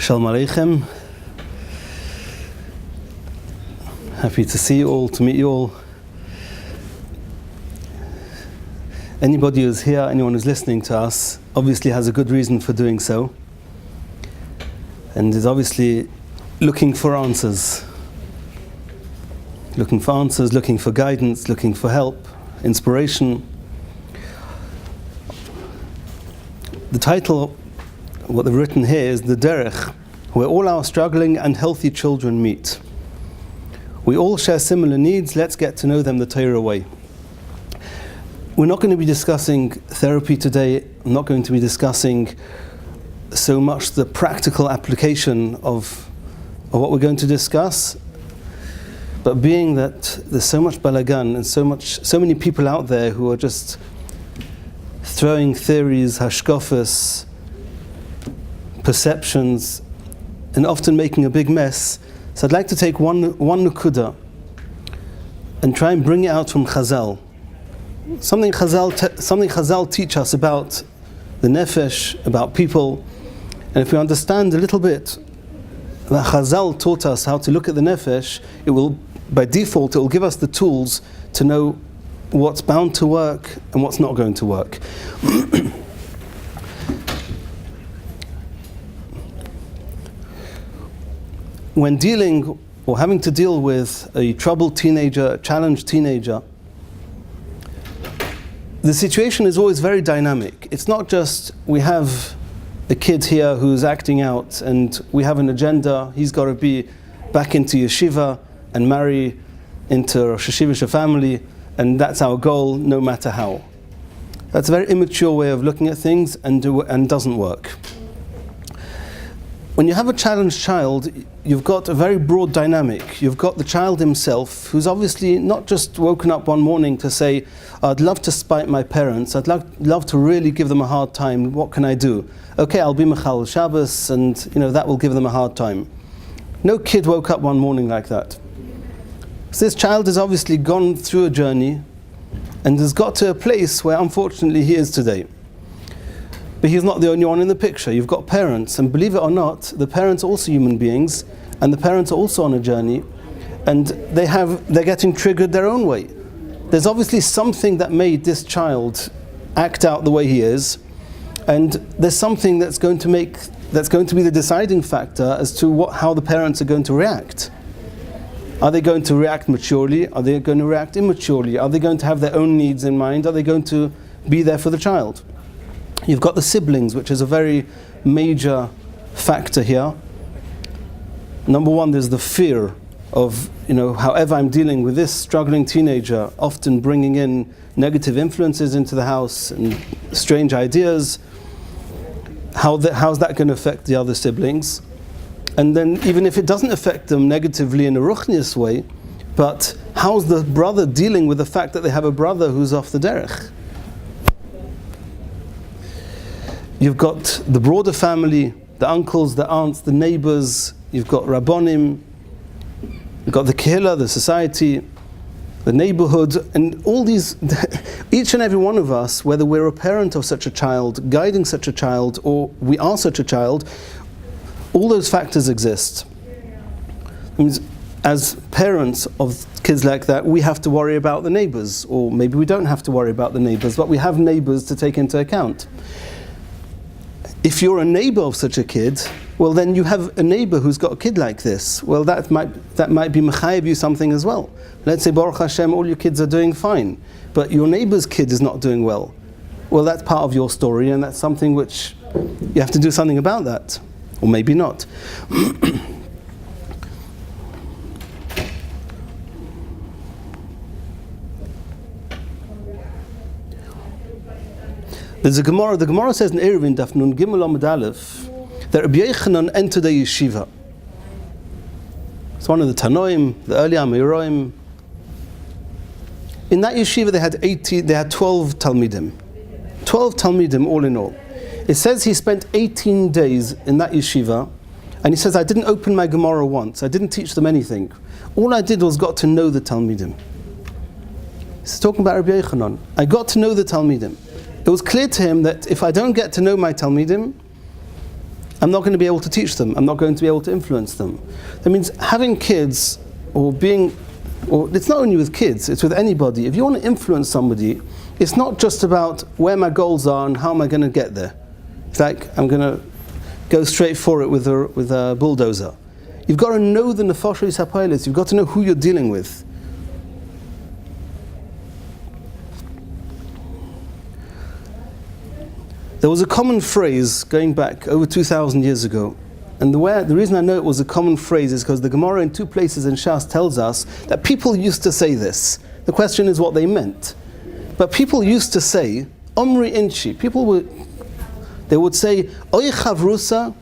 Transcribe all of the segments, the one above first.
Shalom Aleichem. Happy to see you all, to meet you all. Anybody who's here, anyone who's listening to us, obviously has a good reason for doing so, and is obviously looking for answers. Looking for answers, looking for guidance, looking for help, inspiration. The title, what they've written here, is The Derech, where all our struggling and healthy children meet. We all share similar needs, let's get to know them the Torah way. We're not going to be discussing therapy today. I'm not going to be discussing so much the practical application of what we're going to discuss. But being that there's so much balagan and so many people out there who are just throwing theories, hashkafas, perceptions, and often making a big mess, so I'd like to take one nukuda and try and bring it out from Chazal. Something Chazal teach us about the nefesh, about people, and if we understand a little bit that Chazal taught us how to look at the nefesh, it will, by default, it will give us the tools to know what's bound to work and what's not going to work. When dealing or having to deal with a troubled teenager, a challenged teenager, the situation is always very dynamic. It's not just we have a kid here who's acting out and we have an agenda, he's got to be back into yeshiva and marry into a Rosh Hashivish family, and that's our goal no matter how. That's a very immature way of looking at things and doesn't work. When you have a challenged child, you've got a very broad dynamic. You've got the child himself, who's obviously not just woken up one morning to say, I'd love to spite my parents, I'd love to really give them a hard time, what can I do? Okay, I'll be Mechal Shabbos, and that will give them a hard time. No kid woke up one morning like that. So this child has obviously gone through a journey and has got to a place where unfortunately he is today. But he's not the only one in the picture. You've got parents, and believe it or not, the parents are also human beings, and the parents are also on a journey, and they're getting triggered their own way. There's obviously something that made this child act out the way he is, and there's something that's going to be the deciding factor as to how the parents are going to react. Are they going to react maturely? Are they going to react immaturely? Are they going to have their own needs in mind? Are they going to be there for the child? You've got the siblings, which is a very major factor here. Number one, there's the fear of, however I'm dealing with this struggling teenager, often bringing in negative influences into the house and strange ideas. How's that going to affect the other siblings? And then even if it doesn't affect them negatively in a ruchnius way, but how's the brother dealing with the fact that they have a brother who's off the derech? You've got the broader family, the uncles, the aunts, the neighbors, you've got rabbonim, you've got the kehillah, the society, the neighborhood, and all these, each and every one of us, whether we're a parent of such a child, guiding such a child, or we are such a child, all those factors exist. It means as parents of kids like that, we have to worry about the neighbors, or maybe we don't have to worry about the neighbors, but we have neighbors to take into account. If you're a neighbor of such a kid, well then you have a neighbor who's got a kid like this. Well that might be mechayev you something as well. Let's say Baruch Hashem, all your kids are doing fine, but your neighbor's kid is not doing well. Well, that's part of your story, and that's something which you have to do something about that. Or maybe not. There's a Gemara. The Gemara says in Eruvin Daf Nun Gimel Amud Aleph that Rabbi Yochanan entered a yeshiva. It's one of the Tanoim, the early Amoraim. In that yeshiva they had 12 Talmidim. 12 Talmidim all in all. It says he spent 18 days in that yeshiva, and he says, I didn't open my Gemara once, I didn't teach them anything. All I did was got to know the Talmidim. He's talking about Rabbi Yochanan. I got to know the Talmidim. It was clear to him that if I don't get to know my Talmidim, I'm not going to be able to teach them. I'm not going to be able to influence them. That means having kids, or it's not only with kids, it's with anybody. If you want to influence somebody, it's not just about where my goals are and how am I going to get there. It's like I'm going to go straight for it with a bulldozer. You've got to know the Nafshi Sapilis. You've got to know who you're dealing with. There was a common phrase going back over 2,000 years ago. And the reason I know it was a common phrase is because the Gemara in 2 places in Shas tells us that people used to say this. The question is what they meant. But people used to say, Omri Inchi. They would say, Oy chavrusa,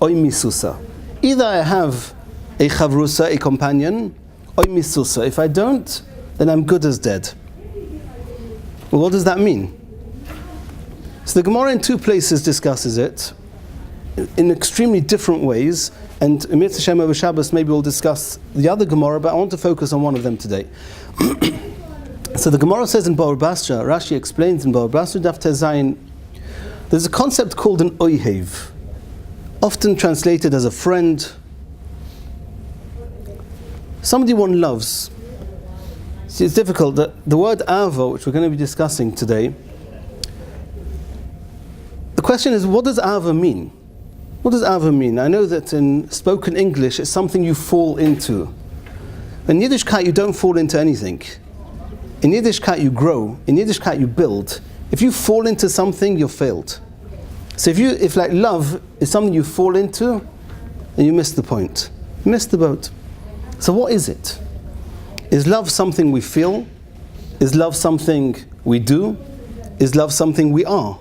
oy misusa. Either I have a chavrusa, a companion, oy misusa. If I don't, then I'm good as dead. Well, what does that mean? So the Gemara in 2 places discusses it in extremely different ways, and Emir Hashem over Shabbos maybe we'll discuss the other Gemara, but I want to focus on one of them today. So the Gemara says in Ba'ur Basra, Rashi explains in Ba'ur Basra Daf Tezayin, there's a concept called an oihev, often translated as a friend, somebody one loves. See, it's difficult. The word ava, which we're going to be discussing today, the question is, what does ava mean? What does ava mean? I know that in spoken English, it's something you fall into. In Yiddishkeit, you don't fall into anything. In Yiddishkeit, you grow. In Yiddishkeit, you build. If you fall into something, you're failed. So if like love is something you fall into, then you miss the point. You miss the boat. So what is it? Is love something we feel? Is love something we do? Is love something we are?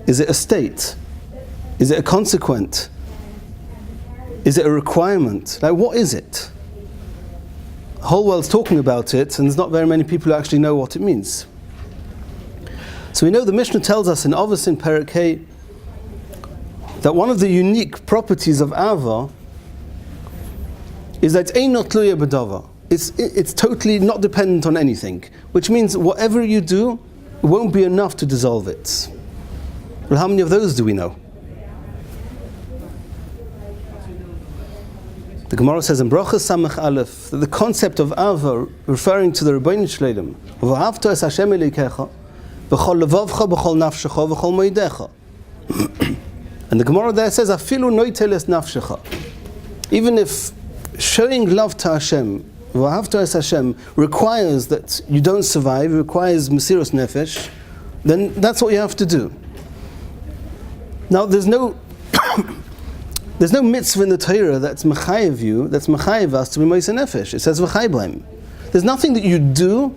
Is it a state? Is it a consequent? Is it a requirement? Like, what is it? The whole world's talking about it, and there's not very many people who actually know what it means. So we know the Mishnah tells us in Avos in Perek Hey that one of the unique properties of Ava is that it's ein not tluya b'davar. It's totally not dependent on anything, which means whatever you do, it won't be enough to dissolve it. Well, how many of those do we know? The Gemara says in Brachas Samach Aleph that the concept of Ava, referring to the Rebbeinu Shleilim, v'ahavta es Hashem Elokecha b'chol levavcha b'chol nafshecha b'chol moedecha. And the Gemara there says, afilu noitel es nafshecha. Even if showing love to Hashem, v'ahavta es Hashem, requires that you don't survive, requires Mesiras Nefesh, then that's what you have to do. Now, there's no mitzvah in the Torah that's mechayev you, that's mechayev us to be Moshe Nefesh. It says v'chayblaim. There's nothing that you do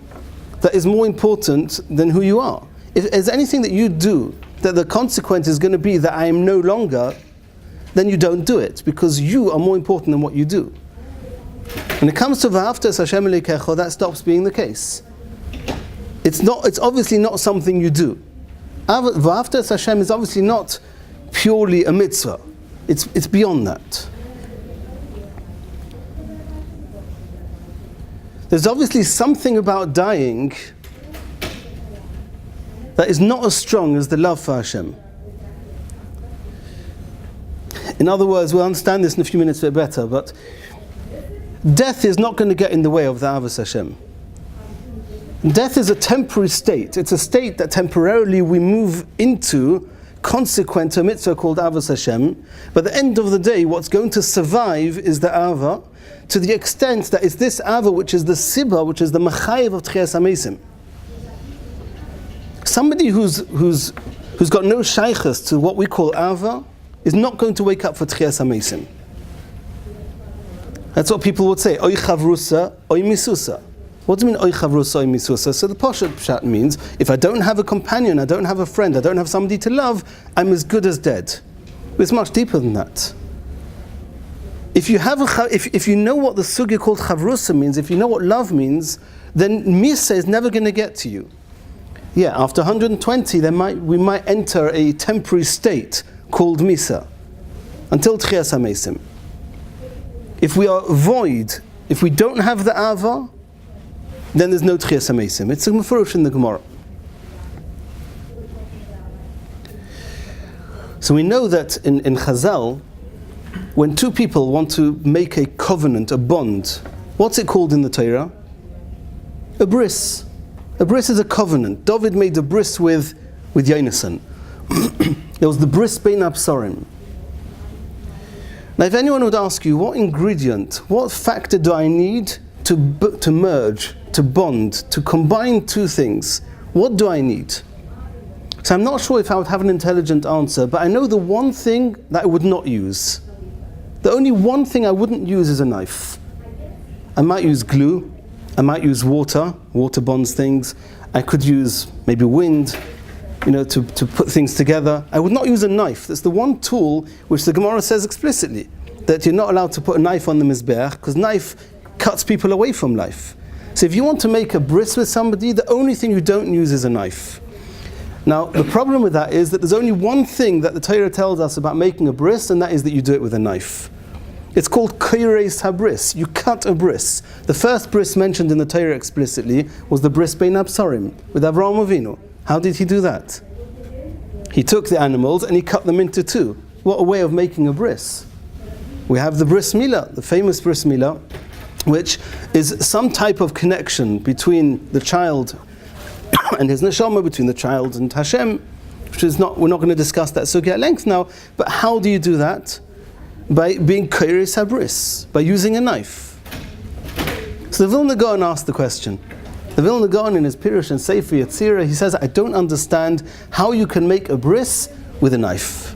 that is more important than who you are. If there's anything that you do that the consequence is going to be that I am no longer, then you don't do it, because you are more important than what you do. When it comes to v'ahavta es Hashem Elokecha, that stops being the case. It's obviously not something you do. V'ahavta es Hashem is obviously not purely a mitzvah. It's beyond that. There's obviously something about dying that is not as strong as the love for Hashem. In other words, we'll understand this in a few minutes a bit better, but death is not going to get in the way of the Avos Hashem. Death is a temporary state. It's a state that temporarily we move into consequent to a mitzvah called Avos Hashem. But at the end of the day, what's going to survive is the Ava, to the extent that it's this Ava which is the Sibba, which is the Mechayev of Tchias HaMesim. Somebody who's got no shaykhs to what we call Ava is not going to wake up for Tchias HaMesim. That's what people would say, Oy chavrusa, oy misusa. What do you mean, oy chavrusa, oy misusa? So the Pshat means, if I don't have a companion, I don't have a friend, I don't have somebody to love, I'm as good as dead. It's much deeper than that. If you know what the sugya called chavrusa means, if you know what love means, then misa is never going to get to you. Yeah, after 120, we might enter a temporary state called misa, until Tchias HaMesim. If we are void, if we don't have the Ava, then there's no Tchias HaMesim. It's a Mefurush in the Gemara. So we know that in Chazal, when two people want to make a covenant, a bond, what's it called in the Torah? A bris. A bris is a covenant. David made a bris with Yonasan. There was the bris bein absarim. Now, if anyone would ask you, what ingredient, what factor do I need to merge, to bond, to combine two things? What do I need? So I'm not sure if I would have an intelligent answer, but I know the one thing that I would not use. The only one thing I wouldn't use is a knife. I might use glue, I might use water bonds things. I could use maybe wind, to put things together. I would not use a knife. That's the one tool which the Gemara says explicitly, that you're not allowed to put a knife on the mizbeach, because knife cuts people away from life. So if you want to make a bris with somebody, the only thing you don't use is a knife. Now, the problem with that is that there's only one thing that the Torah tells us about making a bris, and that is that you do it with a knife. It's called koires habris. You cut a bris. The first bris mentioned in the Torah explicitly was the bris bein absarim, with Avraham Avinu. How did he do that? He took the animals and he cut them into two. What a way of making a bris. We have the bris milah, the famous bris milah, which is some type of connection between the child and his neshama, between the child and Hashem, which is we're not going to discuss that sugya at length now, but how do you do that? By being koires habris, by using a knife. So the Vilna Gaon asked the question. The Vilna Gaon in his Pirush and Sefer Yetzirah, he says, I don't understand how you can make a bris with a knife.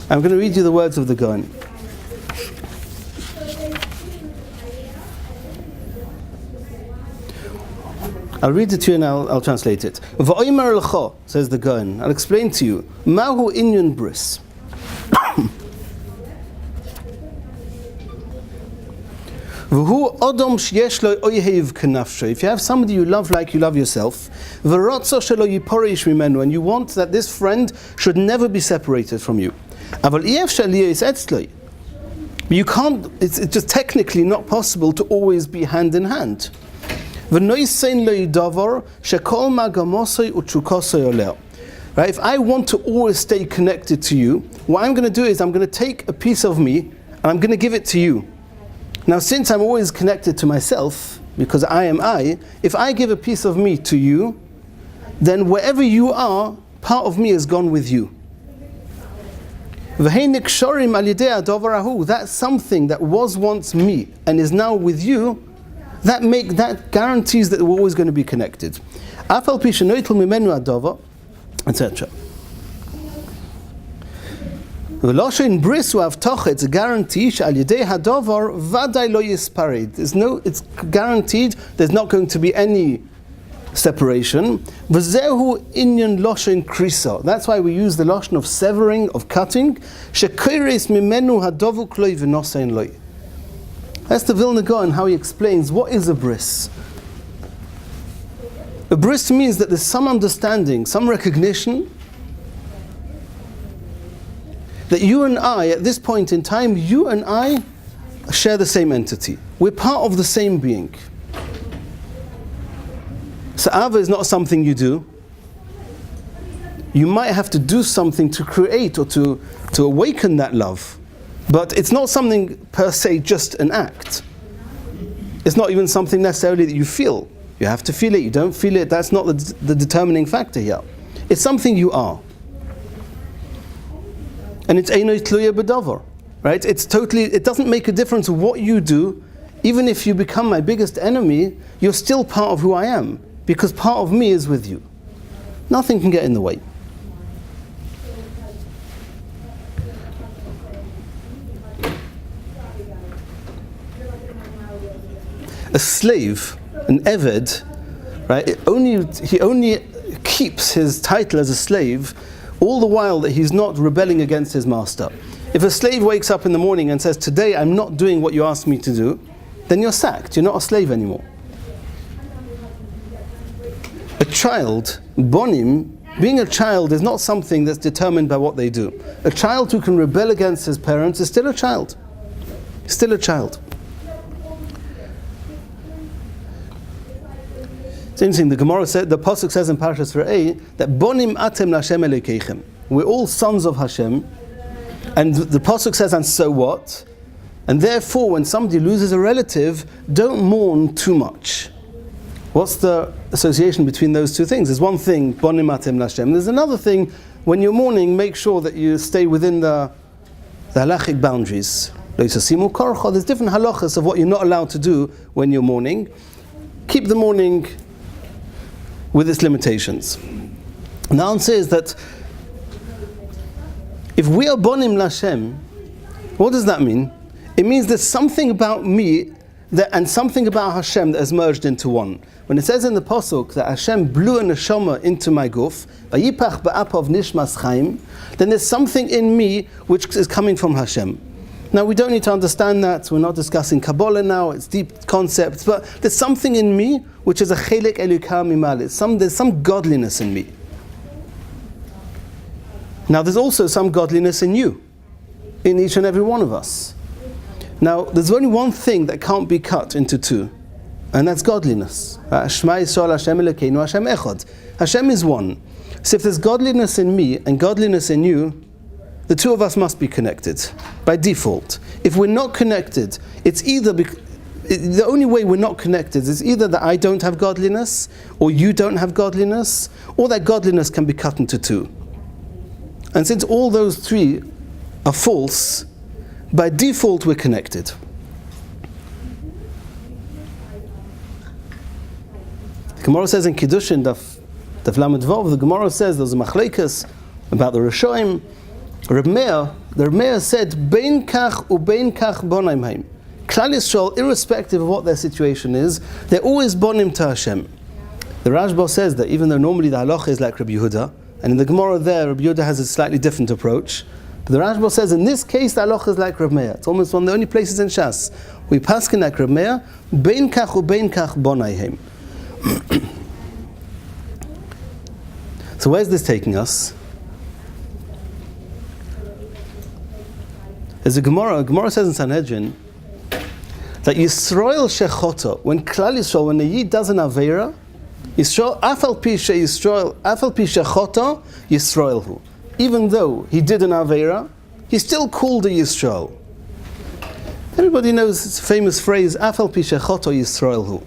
I'm going to read you the words of the Gaon. I'll read it to you and I'll translate it. V'oimer l'cho, says the Gaon, I'll explain to you. Mahu inyan bris. If you have somebody you love like you love yourself, and you want that this friend should never be separated from you, but you can't, it's just technically not possible to always be hand in hand. Right? If I want to always stay connected to you, what I'm going to do is I'm going to take a piece of me and I'm going to give it to you. Now, since I'm always connected to myself, because I am I, if I give a piece of me to you, then wherever you are, part of me has gone with you. That's something that was once me and is now with you, that guarantees that we're always going to be connected. Etc. V'loshen bris u'avtocha, it's a guarantee she'al yedei hadavar vaday lo yispared. It's guaranteed there's not going to be any separation. V'zehu inyan loshen krisa. That's why we use the lotion of severing, of cutting. Shekoires mimenu hadavu kloi v'nosein loi. That's the Vilna Gaon, how he explains what is a bris. A bris means that there's some understanding, some recognition that you and I, at this point in time, you and I share the same entity. We're part of the same being. So Ava is not something you do. You might have to do something to create or to awaken that love. But it's not something per se, just an act. It's not even something necessarily that you feel. You have to feel it, you don't feel it, that's not the determining factor here. It's something you are. And it's eino tluya b'davar, right? It doesn't make a difference what you do. Even if you become my biggest enemy, you're still part of who I am, because part of me is with you. Nothing can get in the way. A slave, an eved, right? He only keeps his title as a slave all the while that he's not rebelling against his master. If a slave wakes up in the morning and says, today I'm not doing what you asked me to do, then you're sacked, you're not a slave anymore. A child, bonim, being a child is not something that's determined by what they do. A child who can rebel against his parents is still a child. Still a child. It's interesting, the Gemara said, the Pasuk says in Parashas Re'eh, that Bonim atem l'Hashem Elokeichem. We're all sons of Hashem, And the Pasuk says, and so what? And therefore, when somebody loses a relative, don't mourn too much. What's the association between those two things? There's one thing, bonim atem l'Hashem. There's another thing, when you're mourning, make sure that you stay within the halachic boundaries. There's different halachas of what you're not allowed to do when you're mourning. Keep the mourning with its limitations. And the answer is that if we are bonim l'Hashem, what does that mean? It means there's something about me and something about Hashem that has merged into one. When it says in the Pasuk that Hashem blew a neshama into my guf, vayipach ba'apav nishmas chaim, then there's something in me which is coming from Hashem. Now we don't need to understand that, we're not discussing Kabbalah now, it's deep concepts, but there's something in me which is a chelek elukah mimal, there's some godliness in me. Now there's also some godliness in you, in each and every one of us. Now, there's only one thing that can't be cut into two, and that's godliness. Shema Yisrael Hashem Elokeinu Hashem Echad. Hashem is one. So if there's godliness in me and godliness in you, the two of us must be connected by default. If we're not connected, it's either the only way we're not connected is either that I don't have godliness, or you don't have godliness, or that godliness can be cut into two. And since all those three are false, by default we're connected. The Gemara says in Kiddushin, Daf Lamed Vav, the Gemara says there's a machlekes about the Rishonim. The Reb Meir said, Bein kach ubein kach bonaim haim. Klal Yisrael, irrespective of what their situation is, they're always bonim to Hashem. The Rashba says that even though normally the halacha is like Rabbi Yehuda, and in the Gemara there, Rabbi Yehuda has a slightly different approach, but the Rashba says in this case the halacha is like Reb Meir. It's almost one of the only places in Shas we paskin like Reb Meir, bein kach ubein kach bonai haim. So where's this taking us? There's a Gemara says in Sanhedrin that Yisrael shechota, when Klal Yisrael, when the Yid does an Aveira, Yisrael, afal pi shechota, Yisraelhu. Even though he did an Aveira, he's still called a Yisrael. Everybody knows this famous phrase, afal pi shechota, Yisraelhu.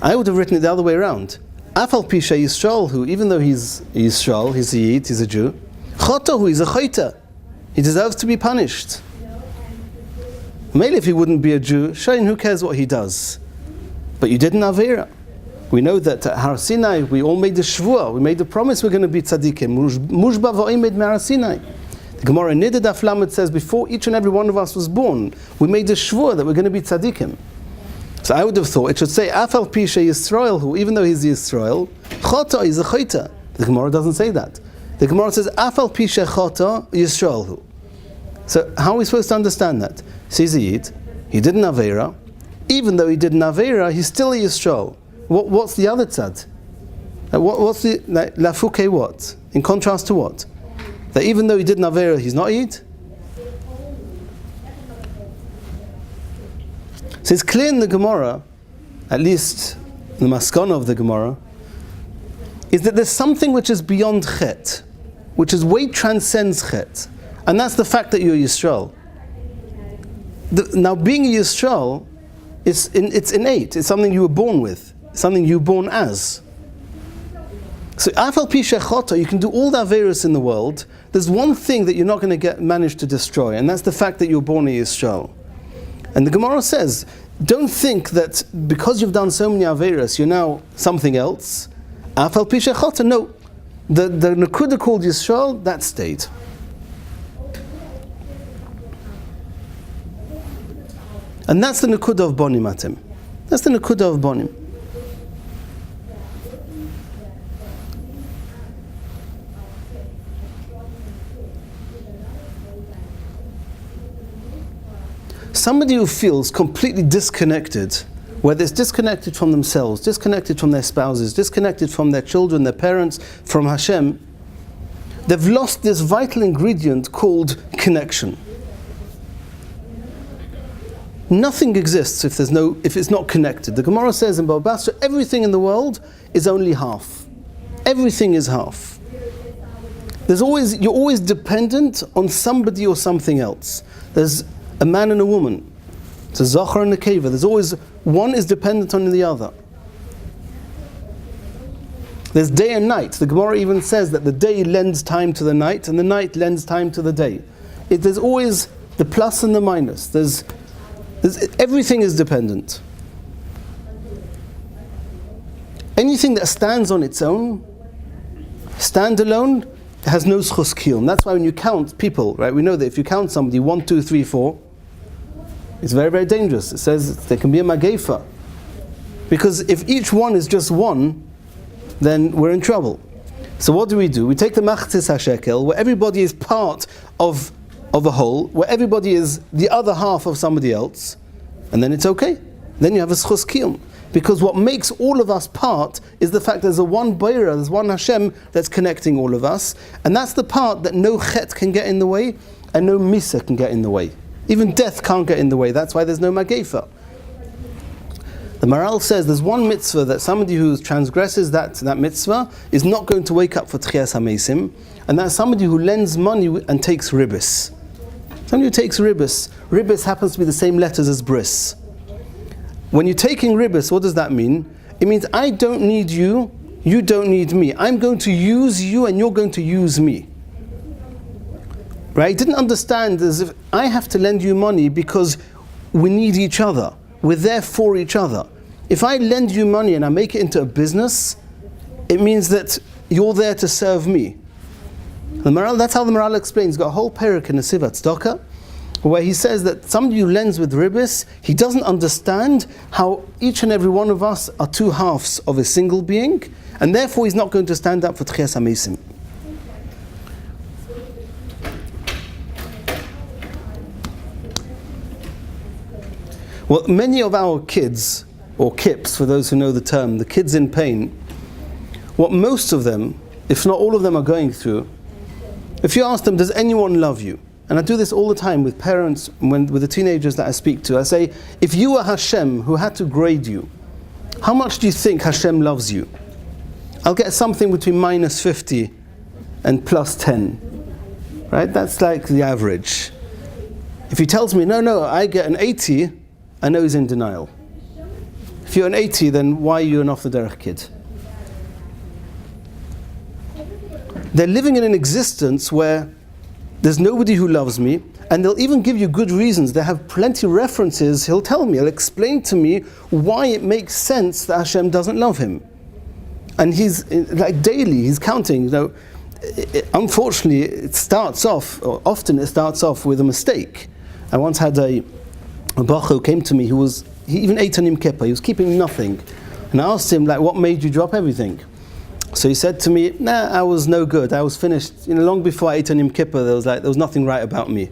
I would have written it the other way around. Afal pi Yisraelhu, even though he's Yisrael, he's a Yid, he's a Jew, chotahu, he's a chayta. He deserves to be punished. Maybe if he wouldn't be a Jew, Shain, who cares what he does? But you did an Aveira. We know that at Har Sinai, we all made the Shvuah, we made the promise we're going to be tzaddikim. Mushba v'oimed me'Har Sinai. The Gemara in Niddah Daf Lamed says, before each and every one of us was born, we made the Shvuah that we're going to be tzaddikim. So I would have thought, it should say, Afal pi Yisrael, who even though he's Yisrael, Chota is a Chayta. The Gemara doesn't say that. The Gemara says, Afal pi Chota Yisrael. So how are we supposed to understand that? He's a Yid, he did an Aveira, even though he did an Aveira, he's still a Yisrael. What's the other tzad? What's the lafuke what? In contrast to what? That even though he did an Aveira, he's not a Yid? So it's clear in the Gemara, at least the maskana of the Gemara, is that there's something which is beyond chet, which is way transcends chet. And that's the fact that you're Yisrael. Now being a Yisrael, it's innate, it's something you were born with, something you were born as. So afal pi shechota, you can do all the Averos in the world, there's one thing that you're not going to manage to destroy, and that's the fact that you're born a Yisrael. And the Gemara says, don't think that because you've done so many Averos, you're now something else. Afal pi shechota, no. The Nakuda called Yisrael, that stayed. And that's the Nakuda of Bonim Atem. That's the Nakuda of Bonim. Somebody who feels completely disconnected, whether it's disconnected from themselves, disconnected from their spouses, disconnected from their children, their parents, from Hashem, they've lost this vital ingredient called connection. Nothing exists if it's not connected. The Gemara says in Baba Basra, everything in the world is only half. Everything is half. You're always dependent on somebody or something else. There's a man and a woman. It's a zachar and a keva. There's always, one is dependent on the other. There's day and night. The Gemara even says that the day lends time to the night and the night lends time to the day. There's always the plus and the minus. Everything is dependent. Anything that stands on its own, standalone, has no schus kiyum. That's why when you count people, right, we know that if you count somebody 1, 2, 3, 4, it's very, very dangerous. It says there can be a magefa. Because if each one is just one, then we're in trouble. So what do? We take the machzis hashekel, where everybody is part of a whole, where everybody is the other half of somebody else, and then it's okay. Then you have a schus kiyum. Because what makes all of us part is the fact there's a one Beira, there's one Hashem that's connecting all of us, and that's the part that no chet can get in the way, and no misa can get in the way. Even death can't get in the way. That's why there's no magefa. The Maral says there's one mitzvah that somebody who transgresses that mitzvah is not going to wake up for Tchias HaMesim, and that's somebody who lends money and takes ribis. Somebody who takes ribis. Ribis happens to be the same letters as bris. When you're taking ribis, what does that mean? It means I don't need you, you don't need me. I'm going to use you and you're going to use me. Right? He didn't understand as if I have to lend you money because we need each other. We're there for each other. If I lend you money and I make it into a business, it means that you're there to serve me. That's how the Maral explains. He's got a whole parak in the Sivat Tzedakah, where he says that somebody who lends with ribis, he doesn't understand how each and every one of us are two halves of a single being, and therefore he's not going to stand up for Tchias HaMesim. Well, many of our kids, or kips for those who know the term, the kids in pain, what most of them, if not all of them, are going through, if you ask them, does anyone love you? And I do this all the time with parents, with the teenagers that I speak to. I say, if you were Hashem who had to grade you, how much do you think Hashem loves you? I'll get something between minus 50 and plus 10. Right? That's like the average. If he tells me, no, I get an 80, I know he's in denial. If you're an 80, then why are you an off the derech kid? They're living in an existence where there's nobody who loves me, and they'll even give you good reasons. They have plenty of references. He'll tell me, he'll explain to me why it makes sense that Hashem doesn't love him. And he's, like daily, he's counting. Unfortunately, it starts off, or often it starts off with a mistake. I once had a bach who came to me, he even ate on Yom Kippur, he was keeping nothing. And I asked him, what made you drop everything? So he said to me, I was no good. I was finished. Long before I ate on Yom Kippur, there was nothing right about me.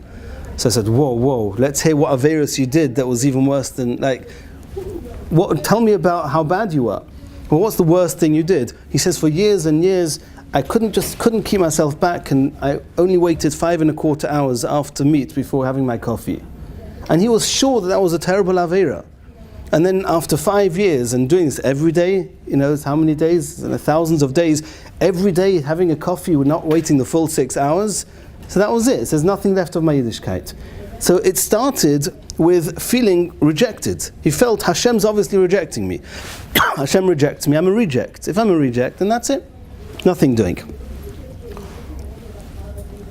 So I said, whoa, let's hear what Averis you did that was even worse than, tell me about how bad you were. Well, what's the worst thing you did? He says, for years and years, I couldn't keep myself back, and I only waited 5.25 hours after meat before having my coffee. And he was sure that was a terrible Avera. And then after 5 years and doing this every day, how many days? Thousands of days, every day having a coffee, we're not waiting the full 6 hours. So that was it. There's nothing left of my Yiddishkeit. So it started with feeling rejected. He felt Hashem's obviously rejecting me. Hashem rejects me, I'm a reject. If I'm a reject, then that's it. Nothing doing.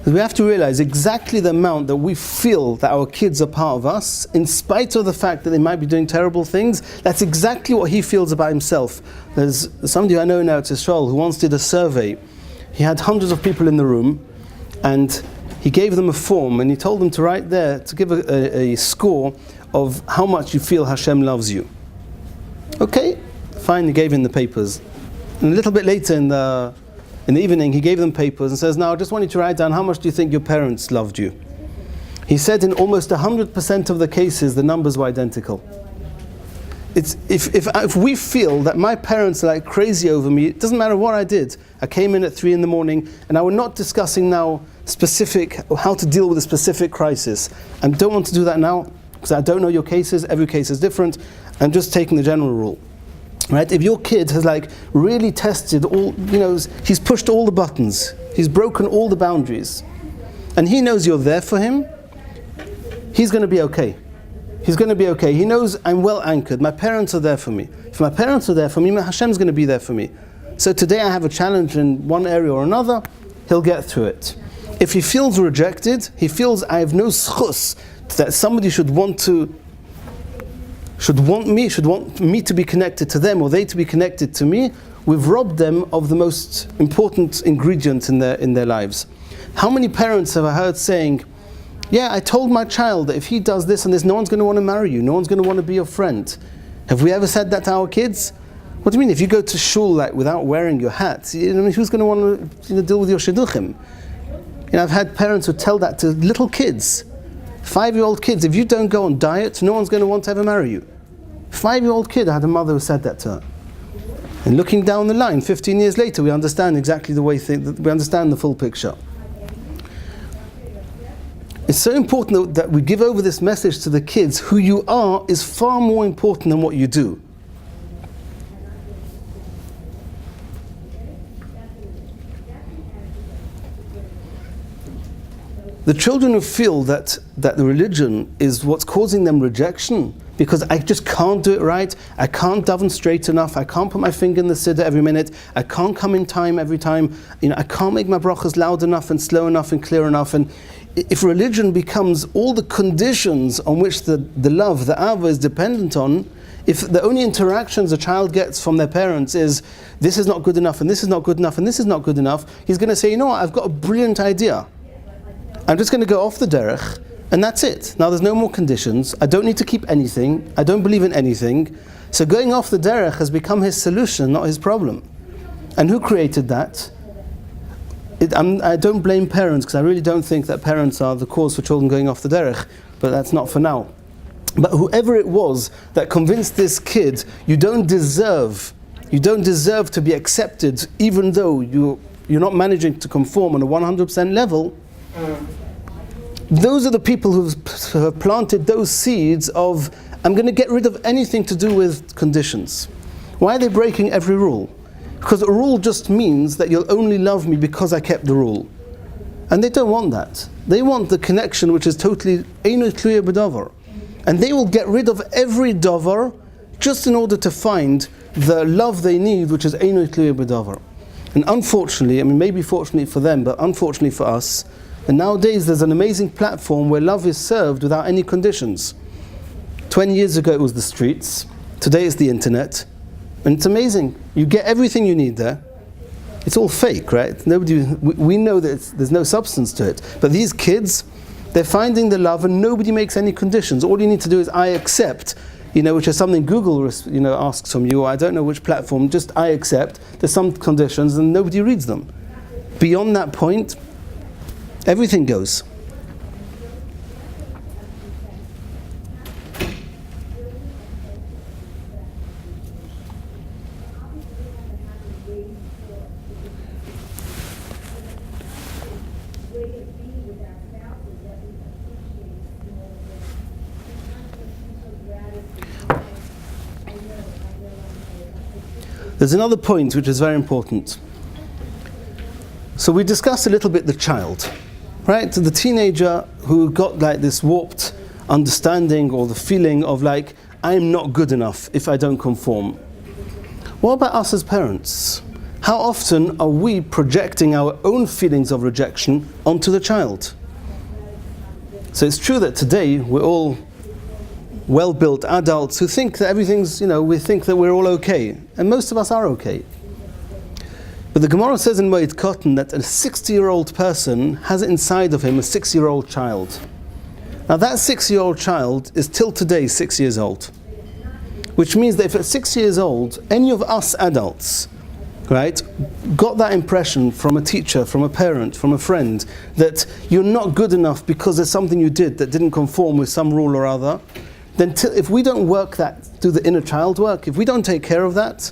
We have to realize exactly the amount that we feel that our kids are part of us, in spite of the fact that they might be doing terrible things. That's exactly what he feels about himself. There's somebody I know now at Israel who once did a survey. He had hundreds of people in the room, and he gave them a form, and he told them to write there, to give a score of how much you feel Hashem loves you. Okay, fine, he gave in the papers. And a little bit later in the evening, he gave them papers and says, now I just want you to write down how much do you think your parents loved you. He said in almost 100% of the cases, the numbers were identical. If we feel that my parents are crazy over me, it doesn't matter what I did. I came in at 3 in the morning, and we're not discussing now how to deal with a specific crisis. I don't want to do that now, because I don't know your cases, every case is different. I'm just taking the general rule. Right? If your kid has like really tested all, he's pushed all the buttons, he's broken all the boundaries, and he knows you're there for him, he's going to be okay. He's going to be okay. He knows I'm well anchored. My parents are there for me. If my parents are there for me, Hashem's going to be there for me. So today I have a challenge in one area or another, he'll get through it. If he feels rejected, he feels I have no schus, that somebody should want me to be connected to them, or they to be connected to me, we've robbed them of the most important ingredient in their lives. How many parents have I heard saying, yeah, I told my child that if he does this and this, no one's going to want to marry you, no one's going to want to be your friend. Have we ever said that to our kids? What do you mean, if you go to shul like without wearing your hat, who's going to want to deal with your shidduchim? I've had parents who tell that to little kids, 5-year-old kids, if you don't go on diet, no one's going to want to ever marry you. 5-year-old kid, I had a mother who said that to her. And looking down the line, 15 years later, we understand exactly the way we understand the full picture. It's so important that we give over this message to the kids. Who you are is far more important than what you do. The children who feel that the religion is what's causing them rejection, because I just can't do it right, I can't daven straight enough, I can't put my finger in the siddur every minute, I can't come in time every time, I can't make my brachas loud enough and slow enough and clear enough. And if religion becomes all the conditions on which the love, the ava is dependent on, if the only interactions a child gets from their parents is, this is not good enough, and this is not good enough, and this is not good enough, he's going to say, you know what, I've got a brilliant idea. I'm just going to go off the derech, and that's it. Now there's no more conditions. I don't need to keep anything. I don't believe in anything. So going off the derech has become his solution, not his problem. And who created that? I don't blame parents, because I really don't think that parents are the cause for children going off the derech, but that's not for now. But whoever it was that convinced this kid, you don't deserve to be accepted, even though you're not managing to conform on a 100% level, those are the people who have planted those seeds of, I'm going to get rid of anything to do with conditions. Why are they breaking every rule? Because a rule just means that you'll only love me because I kept the rule. And they don't want that. They want the connection which is totally eino tluya b'davar. And they will get rid of every davar just in order to find the love they need, which is eino tluya b'davar. And unfortunately, maybe fortunately for them, but unfortunately for us, and nowadays there's an amazing platform where love is served without any conditions. 20 years ago it was the streets, today it's the internet, and it's amazing. You get everything you need there. It's all fake, right? We know that there's no substance to it. But these kids, they're finding the love and nobody makes any conditions. All you need to do is I accept, which is something Google asks from you, or I don't know which platform, just I accept. There's some conditions and nobody reads them. Beyond that point, everything goes. There's another point which is very important. So we discussed a little bit the child, right? The teenager who got like this warped understanding or the feeling of like, I'm not good enough if I don't conform. What about us as parents? How often are we projecting our own feelings of rejection onto the child? So it's true that today we're all well-built adults who think that everything's, we think that we're all okay. And most of us are okay. But the Gemara says in Moed Katan that a 60-year-old person has inside of him a 6-year-old child. Now that 6-year-old child is till today 6 years old. Which means that if at 6 years old, any of us adults, right, got that impression from a teacher, from a parent, from a friend, that you're not good enough because there's something you did that didn't conform with some rule or other, then if we don't work that, do the inner child work, if we don't take care of that,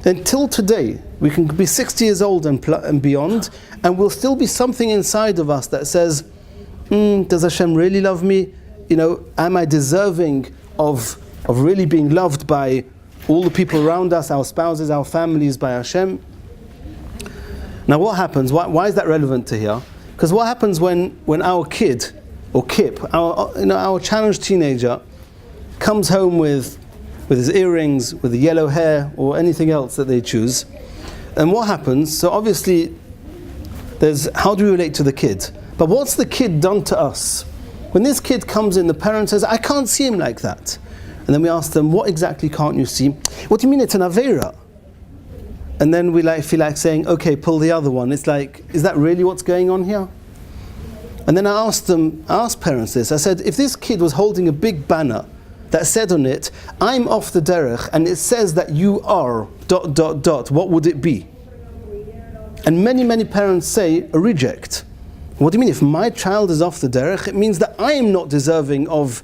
then till today, we can be 60 years old and beyond, and will still be something inside of us that says, does Hashem really love me? Am I deserving of really being loved by all the people around us, our spouses, our families, by Hashem. Now what happens, why is that relevant to here? Because what happens when our kid, or Kip, our challenged teenager, comes home with his earrings, with the yellow hair, or anything else that they choose, and what happens, so obviously, there's how do we relate to the kid? But what's the kid done to us? When this kid comes in, the parent says, I can't see him like that. And then we ask them, what exactly can't you see? What do you mean it's an Aveira? And then we feel like saying, okay, pull the other one. It's like, is that really what's going on here? And then I asked parents this. I said, if this kid was holding a big banner that said on it, I'm off the derech, and it says that you are ... what would it be? And many, many parents say a reject. What do you mean? If my child is off the derech, it means that I am not deserving of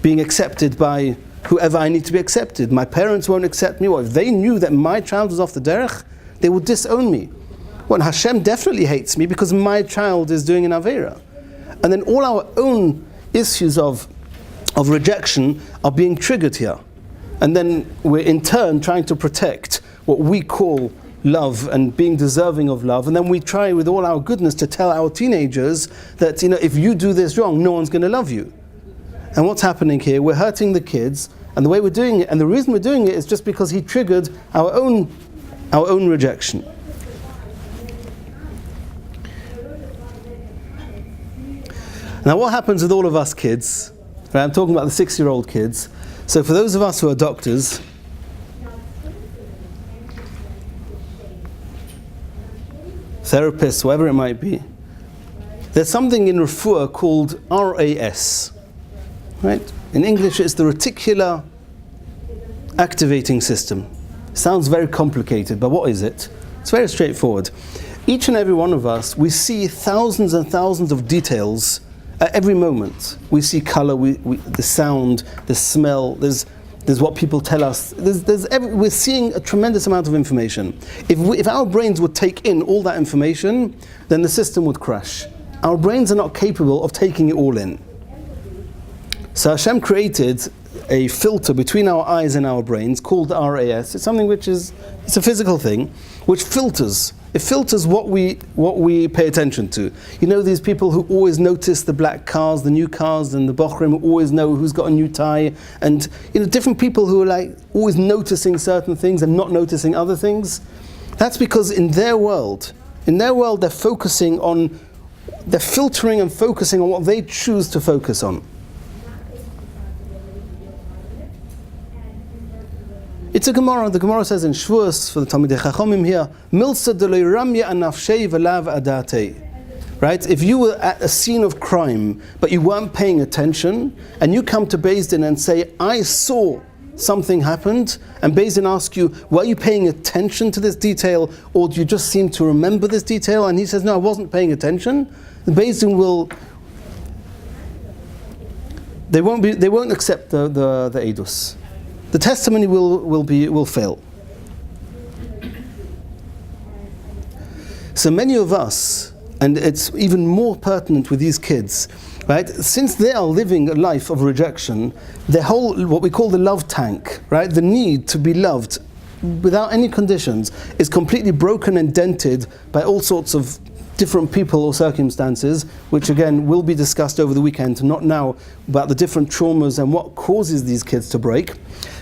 being accepted by whoever I need to be accepted. My parents won't accept me. Well, if they knew that my child was off the derech, they would disown me. Well, Hashem definitely hates me because my child is doing an Aveira. And then all our own issues of rejection are being triggered here. And then we're in turn trying to protect what we call love and being deserving of love. And then we try with all our goodness to tell our teenagers that, if you do this wrong, no one's going to love you. And what's happening here? We're hurting the kids, and the way we're doing it, and the reason we're doing it is just because he triggered our own rejection. Now what happens with all of us kids? Right, I'm talking about the 6-year-old kids. So for those of us who are doctors, therapists, whatever it might be, there's something in refuah called RAS. Right? In English it's the reticular activating system. Sounds very complicated, but what is it? It's very straightforward. Each and every one of us, we see thousands and thousands of details at every moment. We see color, the sound, the smell, there's what people tell us. We're seeing a tremendous amount of information. If our brains would take in all that information, then the system would crash. Our brains are not capable of taking it all in. So Hashem created a filter between our eyes and our brains called RAS. It's something it's a physical thing, which filters. It filters what we pay attention to. These people who always notice the black cars, the new cars, and the bochrim who always know who's got a new tie, and different people who are always noticing certain things and not noticing other things. That's because in their world they're filtering and focusing on what they choose to focus on. It's a Gemara. The Gemara says in Shavuos, for the Talmidei Chachomim here, Milsa deloi ramya Nafshi v'lav adate. Right? If you were at a scene of crime, but you weren't paying attention, and you come to Beis Din and say, I saw something happened, and Beis Din asks you, were you paying attention to this detail, or do you just seem to remember this detail? And he says, no, I wasn't paying attention. The Beis Din they won't accept the edus. The testimony will fail. So many of us, and it's even more pertinent with these kids, right? Since they are living a life of rejection, their whole, what we call the love tank, right? The need to be loved without any conditions is completely broken and dented by all sorts of different people or circumstances, which again will be discussed over the weekend, not now, about the different traumas and what causes these kids to break.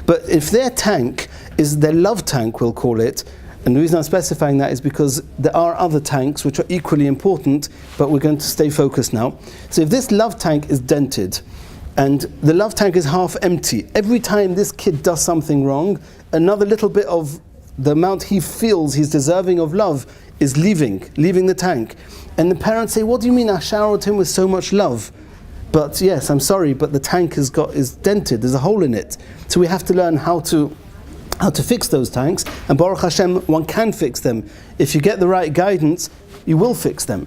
But if their tank is their love tank, we'll call it, and the reason I'm specifying that is because there are other tanks which are equally important, but we're going to stay focused now. So if this love tank is dented, and the love tank is half empty, every time this kid does something wrong, another little bit of the amount he feels he's deserving of love is leaving the tank. And the parents say, what do you mean I showered him with so much love? But yes, I'm sorry, but the tank is dented, there's a hole in it. So we have to learn how to fix those tanks, and Baruch Hashem, one can fix them. If you get the right guidance, you will fix them.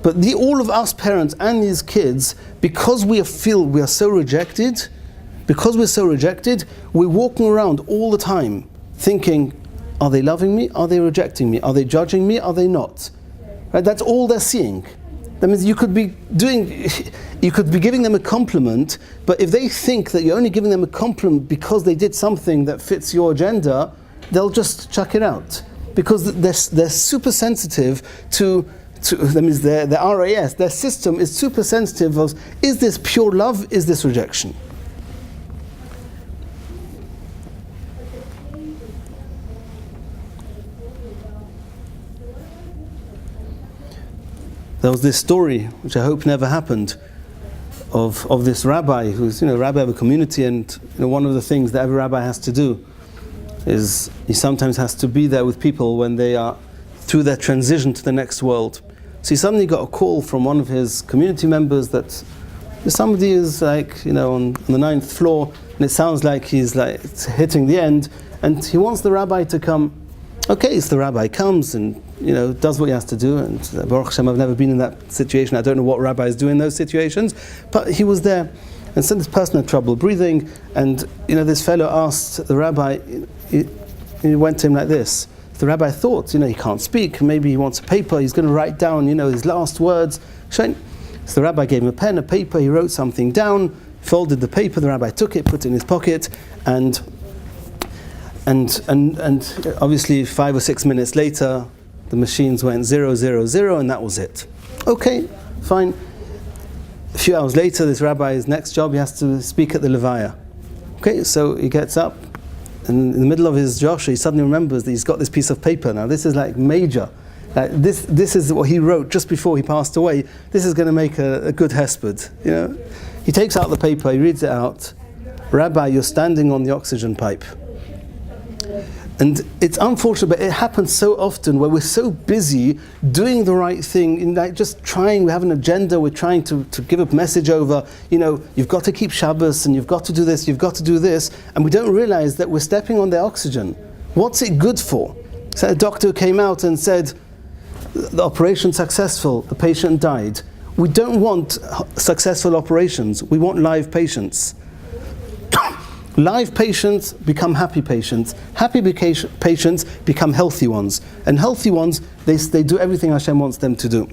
But all of us parents and these kids, because we feel we are so rejected, we're walking around all the time thinking, are they loving me? Are they rejecting me? Are they judging me? Are they not? Right? That's all they're seeing. That means you could be giving them a compliment, but if they think that you're only giving them a compliment because they did something that fits your agenda, they'll just chuck it out. Because they're super sensitive to that means their RAS, their system is super sensitive of, is this pure love, is this rejection? There was this story, which I hope never happened, of this rabbi who's, rabbi of a community, and one of the things that every rabbi has to do is he sometimes has to be there with people when they are through their transition to the next world. So he suddenly got a call from one of his community members that somebody is on the 9th floor, and it sounds like he's it's hitting the end, and he wants the rabbi to come. Okay, so the rabbi comes and does what he has to do, and Baruch Hashem, I've never been in that situation. I don't know what rabbis do in those situations, but he was there. And so this person had trouble breathing, and this fellow asked the rabbi, he went to him like this. The rabbi thought, he can't speak, maybe he wants a paper, he's going to write down, his last words. So the rabbi gave him a pen, a paper, he wrote something down, folded the paper, the rabbi took it, put it in his pocket, and obviously 5 or 6 minutes later, the machines went 0, 0, 0, and that was it. Okay, fine. A few hours later, this rabbi's next job, he has to speak at the Levaya. Okay, so he gets up, and in the middle of his Joshua, he suddenly remembers that he's got this piece of paper. Now, this is major. This is what he wrote just before he passed away. This is going to make a good hesped. He takes out the paper, he reads it out. Rabbi, you're standing on the oxygen pipe. And it's unfortunate, but it happens so often where we're so busy doing the right thing, just trying, we have an agenda, we're trying to give a message over, you've got to keep Shabbos, and you've got to do this, you've got to do this, and we don't realize that we're stepping on their oxygen. What's it good for? So a doctor came out and said, the operation successful, the patient died. We don't want successful operations, we want live patients. Live patients become happy patients. Happy patients become healthy ones. And healthy ones, they do everything Hashem wants them to do.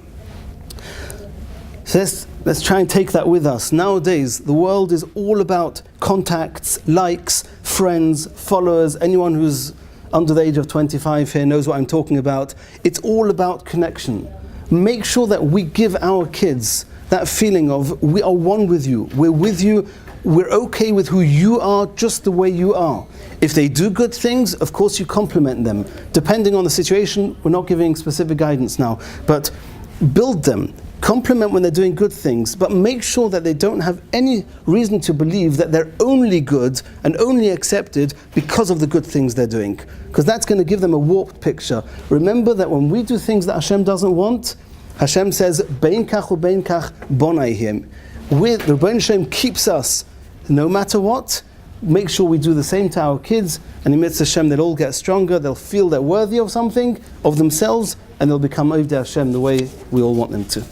So let's try and take that with us. Nowadays, the world is all about contacts, likes, friends, followers. Anyone who's under the age of 25 here knows what I'm talking about. It's all about connection. Make sure that we give our kids that feeling of, we are one with you. We're with you. We're okay with who you are, just the way you are. If they do good things, of course you compliment them. Depending on the situation, we're not giving specific guidance now, but build them. Compliment when they're doing good things, but make sure that they don't have any reason to believe that they're only good and only accepted because of the good things they're doing. Because that's going to give them a warped picture. Remember that when we do things that Hashem doesn't want, Hashem says, Bein kach ubein kach bonaihim. The Rebbeinu Shem keeps us no matter what. Make sure we do the same to our kids, and in Mitzvah Hashem they'll all get stronger, they'll feel they're worthy of something, of themselves, and they'll become Ovdei Hashem the way we all want them to.